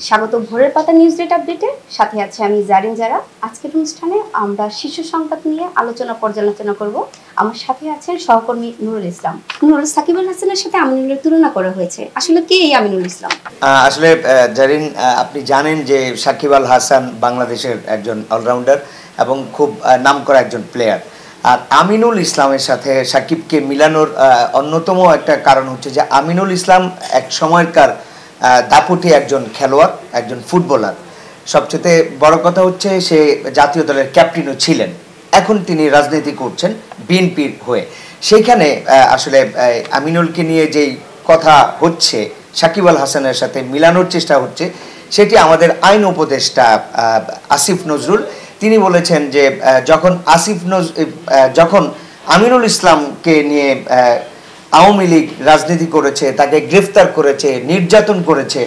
স্বাগত ভোরের পাতা নিউজ ডেট আপডেটে, সাথে আছে আমি জারিন যারা। আজকের অনুষ্ঠানে আমরা শিশু সংবাদ নিয়ে আলোচনা পর্যালোচনা করব। আমার সাথে আছেন সহকর্মী নুরুল ইসলাম। নুরুল, সাকিব আল হাসানের সাথে আমিনুলের তুলনা করা হয়েছে, আসলে কে এই আমিনুল ইসলাম? আসলে জারিন, আপনি জানেন যে সাকিব আল হাসান বাংলাদেশের একজন অলরাউন্ডার এবং খুব নামকরা একজন প্লেয়ার। আর আমিনুল ইসলামের সাথে সাকিবকে মিলানোর অন্যতম একটা কারণ হচ্ছে যে আমিনুল ইসলাম এক সময়কার দাপুটে একজন খেলোয়াড়, একজন ফুটবলার। সবচেয়ে বড় কথা হচ্ছে সে জাতীয় দলের ক্যাপ্টেনও ছিলেন। এখন তিনি রাজনীতি করছেন বিএনপির হয়ে। সেইখানে আসলে আমিনুলকে নিয়ে যেই কথা হচ্ছে, সাকিব আল হাসানের সাথে মিলানোর চেষ্টা হচ্ছে, সেটি আমাদের আইন উপদেষ্টা আসিফ নজরুল তিনি বলেছেন যে যখন আমিনুল ইসলামকে নিয়ে আওয়ামী লীগ রাজনীতি করেছে, তাকে গ্রেফতার করেছে, নির্যাতন করেছে,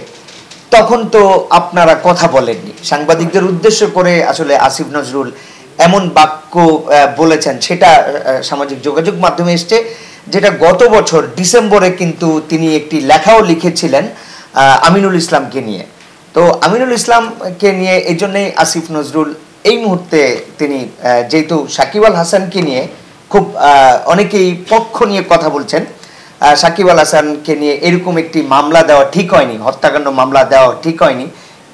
তখন তো আপনারা কথা বলেননি। সাংবাদিকদের উদ্দেশ্য করে আসলে আসিফ নজরুল এমন বাক্য বলেছেন, সেটা সামাজিক যোগাযোগ মাধ্যমে এসছে, যেটা গত বছর ডিসেম্বরে কিন্তু তিনি একটি লেখাও লিখেছিলেন আমিনুল ইসলামকে নিয়ে। তো আমিনুল ইসলামকে নিয়ে এই জন্যই আসিফ নজরুল এই মুহূর্তে তিনি যেহেতু সাকিব আল হাসানকে নিয়ে খুব অনেকেই পক্ষ নিয়ে কথা বলছেন, সাকিব আল হাসানকে নিয়ে এরকম একটি মামলা দেওয়া ঠিক হয়নি, হত্যাকাণ্ড মামলা দেওয়া ঠিক হয়নি,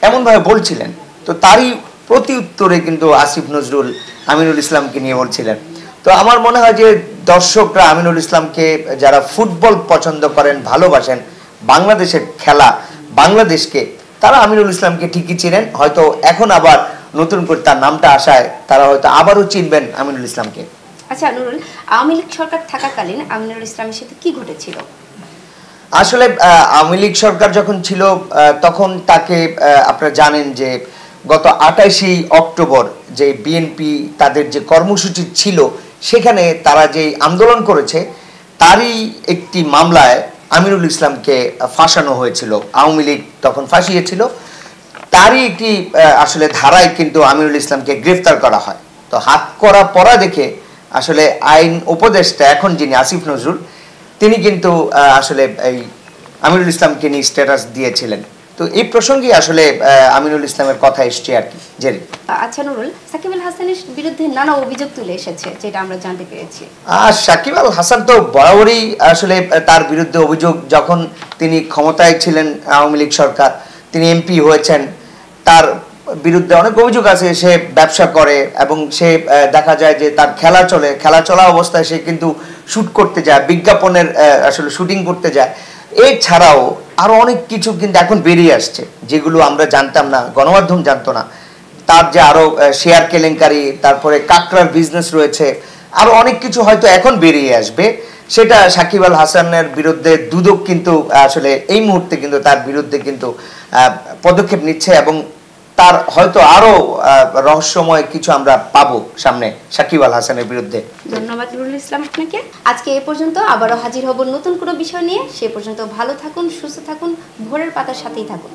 এমনভাবে বলছিলেন। তো তারই প্রতি উত্তরে কিন্তু আসিফ নজরুল আমিনুল ইসলামকে নিয়ে বলছিলেন। তো আমার মনে হয় যে দর্শকরা আমিনুল ইসলামকে, যারা ফুটবল পছন্দ করেন, ভালোবাসেন, বাংলাদেশের খেলা, বাংলাদেশকে, তারা আমিনুল ইসলামকে ঠিকই চিনেন। হয়তো এখন আবার নতুন করে তার নামটা আসায় তারা হয়তো আবারও চিনবেন আমিনুল ইসলামকে। আচ্ছা নুরুল, আওয়ামী লীগ সরকার থাকাকালীন আমিনুল ইসলামের সাথে কি ঘটেছিল? আসলে আওয়ামী লীগ সরকার যখন ছিল তখন তাকে, আপনারা জানেন যে গত 28 অক্টোবর যে বিএনপি তাদের যে কর্মসূচি ছিল, সেখানে তারা যে আন্দোলন করেছে, তারই একটি মামলায় আমিনুল ইসলামকে ফাঁসানো হয়েছিল। আওয়ামী লীগ তখন ফাঁসিয়েছিল, তারই একটি আসলে ধারায় কিন্তু আমিনুল ইসলামকে গ্রেফতার করা হয়। তো হাত করা পড়া দেখে আসলে আইন উপদেষ্টা এখন যিনি আসিফ নজরুল, তিনি কিন্তু আসলে এই আমিনুল ইসলামকে নিয়ে স্ট্যাটাস দিয়েছিলেন। তো এই প্রসঙ্গে আসলে আমিনুল ইসলামের কথা এসছে আর কি। আচ্ছা নুরুল, সাকিব আল হাসানের বিরুদ্ধে নানা অভিযোগ তুলে এসেছে, যেটা আমরা জানতে পেরেছি। সাকিব আল হাসান তো বরাবরই আসলে তার বিরুদ্ধে অভিযোগ, যখন তিনি ক্ষমতায় ছিলেন আওয়ামী লীগ সরকার, তিনি এমপি হয়েছেন, তার বিরুদ্ধে অনেক অভিযোগ আছে। সে ব্যবসা করে এবং সে দেখা যায় যে তার খেলা চলা অবস্থায় সে কিন্তু শ্যুট করতে যায়, বিজ্ঞাপনের আসলে শুটিং করতে যায়। এছাড়াও আরো অনেক কিছু কিন্তু এখন বেরিয়ে আসছে, যেগুলো আমরা জানতাম না, গণমাধ্যম জানতো না। তার যে আরো শেয়ার কেলেঙ্কারি, তারপরে কাকড়ার বিজনেস রয়েছে, আরো অনেক কিছু হয়তো এখন বেরিয়ে আসবে। সেটা সাকিব আল হাসানের বিরুদ্ধে দুদক কিন্তু আসলে এই মুহূর্তে কিন্তু তার বিরুদ্ধে কিন্তু পদক্ষেপ নিচ্ছে এবং তার হয়তো আরো রহস্যময় কিছু আমরা পাবো সামনে সাকিব আল হাসানের বিরুদ্ধে। ধন্যবাদ নুরুল ইসলাম আপনাকে। আজকে এ পর্যন্ত, আবারও হাজির হব নতুন কোনো বিষয় নিয়ে। সে পর্যন্ত ভালো থাকুন, সুস্থ থাকুন, ভোরের পাতার সাথেই থাকুন।